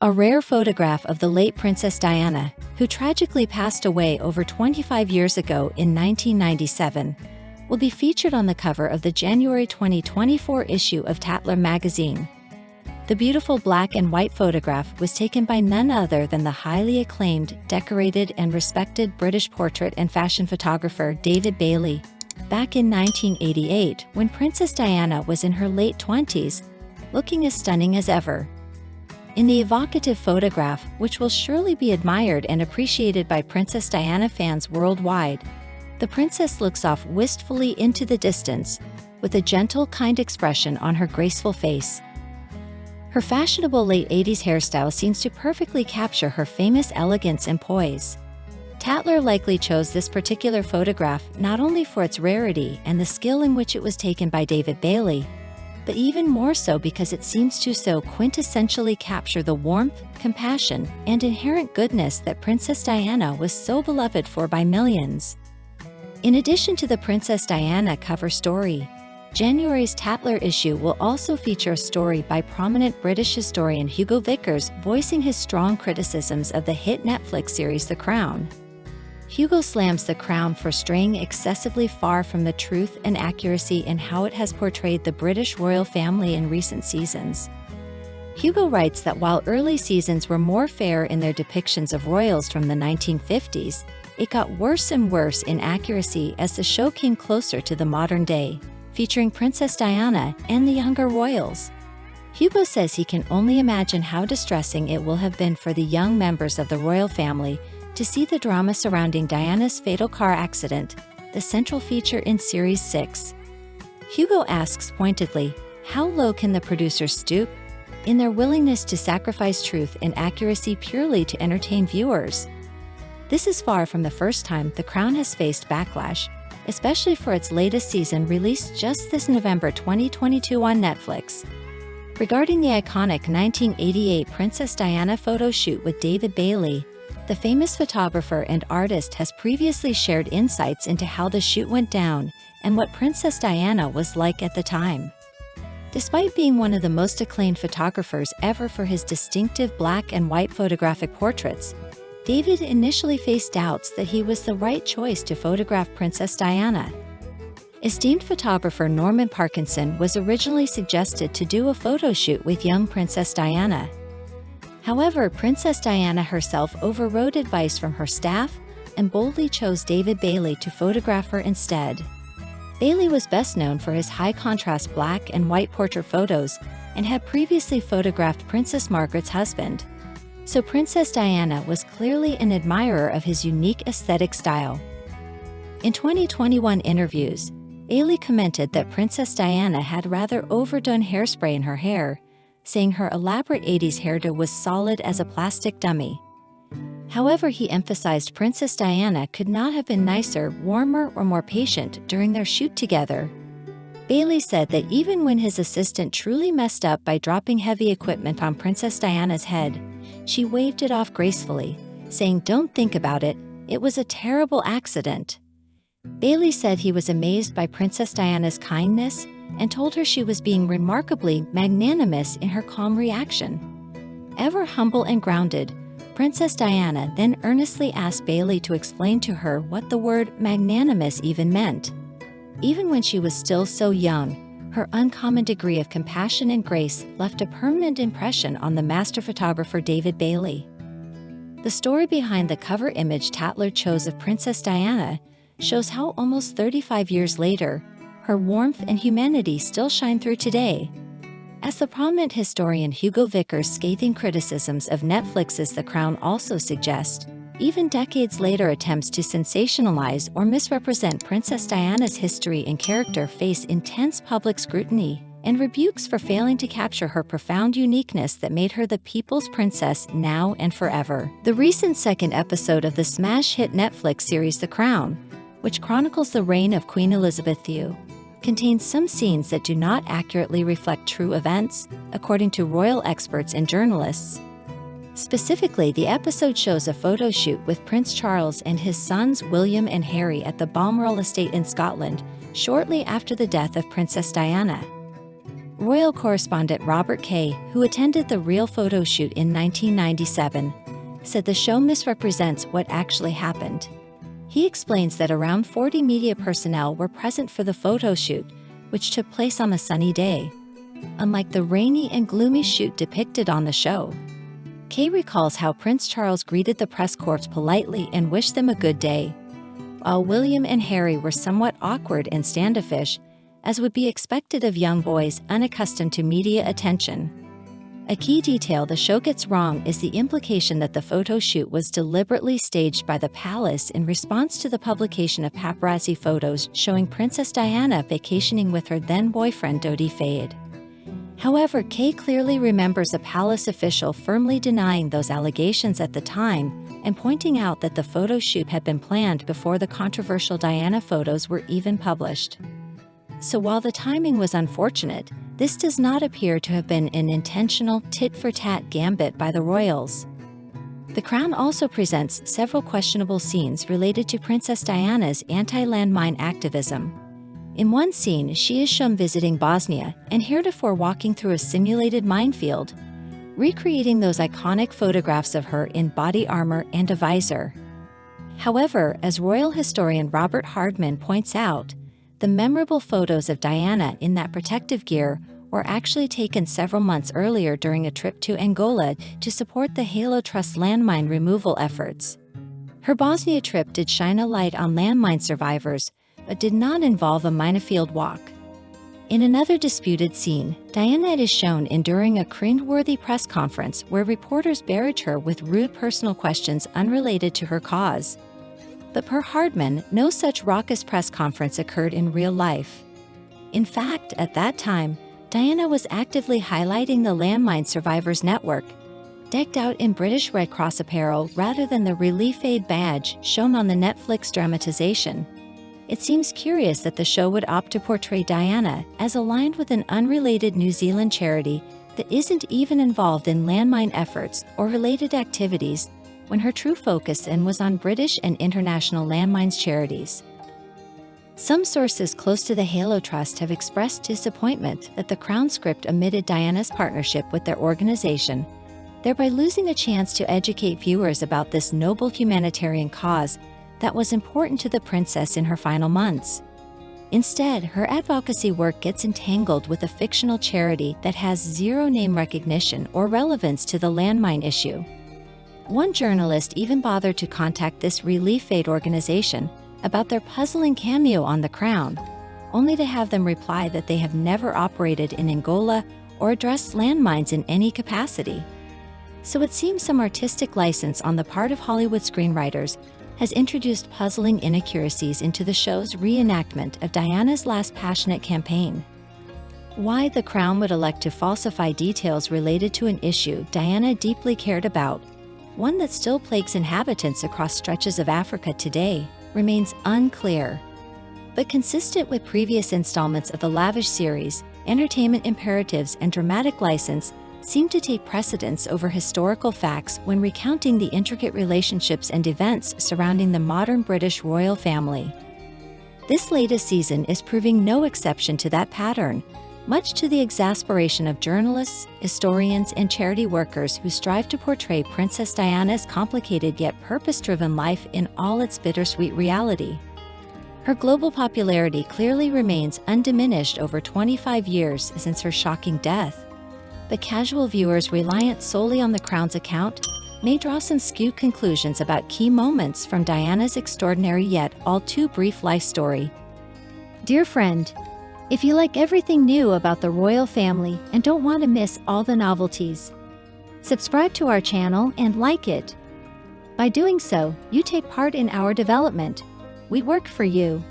A rare photograph of the late Princess Diana, who tragically passed away over 25 years ago in 1997, will be featured on the cover of the January 2024 issue of Tatler magazine. The beautiful black and white photograph was taken by none other than the highly acclaimed, decorated and respected British portrait and fashion photographer David Bailey, back in 1988 when Princess Diana was in her late 20s, looking as stunning as ever. In the evocative photograph, which will surely be admired and appreciated by Princess Diana fans worldwide, the princess looks off wistfully into the distance, with a gentle, kind expression on her graceful face. Her fashionable late 80s hairstyle seems to perfectly capture her famous elegance and poise. Tatler likely chose this particular photograph not only for its rarity and the skill in which it was taken by David Bailey, but even more so because it seems to so quintessentially capture the warmth, compassion, and inherent goodness that Princess Diana was so beloved for by millions. In addition to the Princess Diana cover story, January's Tatler issue will also feature a story by prominent British historian Hugo Vickers voicing his strong criticisms of the hit Netflix series The Crown. Hugo slams The Crown for straying excessively far from the truth and accuracy in how it has portrayed the British royal family in recent seasons. Hugo writes that while early seasons were more fair in their depictions of royals from the 1950s, it got worse and worse in accuracy as the show came closer to the modern day, featuring Princess Diana and the younger royals. Hugo says he can only imagine how distressing it will have been for the young members of the royal family to see the drama surrounding Diana's fatal car accident, the central feature in Series 6. Hugo asks pointedly, how low can the producers stoop in their willingness to sacrifice truth and accuracy purely to entertain viewers? This is far from the first time The Crown has faced backlash, especially for its latest season released just this November 2022 on Netflix. Regarding the iconic 1988 Princess Diana photo shoot with David Bailey, the famous photographer and artist has previously shared insights into how the shoot went down and what Princess Diana was like at the time. Despite being one of the most acclaimed photographers ever for his distinctive black and white photographic portraits, David initially faced doubts that he was the right choice to photograph Princess Diana. Esteemed photographer Norman Parkinson was originally suggested to do a photo shoot with young Princess Diana. However, Princess Diana herself overrode advice from her staff and boldly chose David Bailey to photograph her instead. Bailey was best known for his high-contrast black and white portrait photos and had previously photographed Princess Margaret's husband. So Princess Diana was clearly an admirer of his unique aesthetic style. In 2021 interviews, Bailey commented that Princess Diana had rather overdone hairspray in her hair, saying her elaborate 80s hairdo was solid as a plastic dummy. However, he emphasized Princess Diana could not have been nicer, warmer, or more patient during their shoot together. Bailey said that even when his assistant truly messed up by dropping heavy equipment on Princess Diana's head, she waved it off gracefully, saying, "Don't think about it, it was a terrible accident." Bailey said he was amazed by Princess Diana's kindness and told her she was being remarkably magnanimous in her calm reaction. Ever humble and grounded, Princess Diana then earnestly asked Bailey to explain to her what the word magnanimous even meant. Even when she was still so young, her uncommon degree of compassion and grace left a permanent impression on the master photographer David Bailey. The story behind the cover image Tatler chose of Princess Diana shows how almost 35 years later, her warmth and humanity still shine through today. As the prominent historian Hugo Vickers' scathing criticisms of Netflix's The Crown also suggest, even decades later attempts to sensationalize or misrepresent Princess Diana's history and character face intense public scrutiny and rebukes for failing to capture her profound uniqueness that made her the people's princess now and forever. The recent second episode of the smash hit Netflix series The Crown, which chronicles the reign of Queen Elizabeth II, contains some scenes that do not accurately reflect true events, according to royal experts and journalists. Specifically, the episode shows a photo shoot with Prince Charles and his sons William and Harry at the Balmoral estate in Scotland, shortly after the death of Princess Diana. Royal correspondent Robert Kay, who attended the real photo shoot in 1997, said the show misrepresents what actually happened. He explains that around 40 media personnel were present for the photo shoot, which took place on a sunny day, unlike the rainy and gloomy shoot depicted on the show. Kay recalls how Prince Charles greeted the press corps politely and wished them a good day, while William and Harry were somewhat awkward and standoffish, as would be expected of young boys unaccustomed to media attention. A key detail the show gets wrong is the implication that the photo shoot was deliberately staged by the palace in response to the publication of paparazzi photos showing Princess Diana vacationing with her then-boyfriend Dodi Fayed. However, Kay clearly remembers a palace official firmly denying those allegations at the time and pointing out that the photo shoot had been planned before the controversial Diana photos were even published. So while the timing was unfortunate, this does not appear to have been an intentional tit-for-tat gambit by the royals. The Crown also presents several questionable scenes related to Princess Diana's anti-landmine activism. In one scene, she is shown visiting Bosnia and heretofore walking through a simulated minefield, recreating those iconic photographs of her in body armor and a visor. However, as royal historian Robert Hardman points out, the memorable photos of Diana in that protective gear were actually taken several months earlier during a trip to Angola to support the Halo Trust landmine removal efforts. Her Bosnia trip did shine a light on landmine survivors, but did not involve a minefield walk. In another disputed scene, Diana is shown enduring a cringeworthy press conference where reporters barrage her with rude personal questions unrelated to her cause. But per Hardman, no such raucous press conference occurred in real life. In fact, at that time, Diana was actively highlighting the Landmine Survivors Network, decked out in British Red Cross apparel rather than the Relief Aid badge shown on the Netflix dramatization. It seems curious that the show would opt to portray Diana as aligned with an unrelated New Zealand charity that isn't even involved in landmine efforts or related activities, when her true focus was on British and international landmines charities. Some sources close to the Halo Trust have expressed disappointment that the Crown script omitted Diana's partnership with their organization, thereby losing a chance to educate viewers about this noble humanitarian cause that was important to the princess in her final months. Instead, her advocacy work gets entangled with a fictional charity that has zero name recognition or relevance to the landmine issue. One journalist even bothered to contact this relief aid organization about their puzzling cameo on The Crown, only to have them reply that they have never operated in Angola or addressed landmines in any capacity. So it seems some artistic license on the part of Hollywood screenwriters has introduced puzzling inaccuracies into the show's reenactment of Diana's last passionate campaign. Why The Crown would elect to falsify details related to an issue Diana deeply cared about, one that still plagues inhabitants across stretches of Africa today, remains unclear. But consistent with previous installments of the lavish series, entertainment imperatives and dramatic license seem to take precedence over historical facts when recounting the intricate relationships and events surrounding the modern British royal family. This latest season is proving no exception to that pattern, much to the exasperation of journalists, historians, and charity workers who strive to portray Princess Diana's complicated yet purpose-driven life in all its bittersweet reality. Her global popularity clearly remains undiminished over 25 years since her shocking death, but casual viewers reliant solely on the Crown's account may draw some skewed conclusions about key moments from Diana's extraordinary yet all too brief life story. Dear friend, if you like everything new about the royal family and don't want to miss all the novelties, subscribe to our channel and like it. By doing so, you take part in our development. We work for you.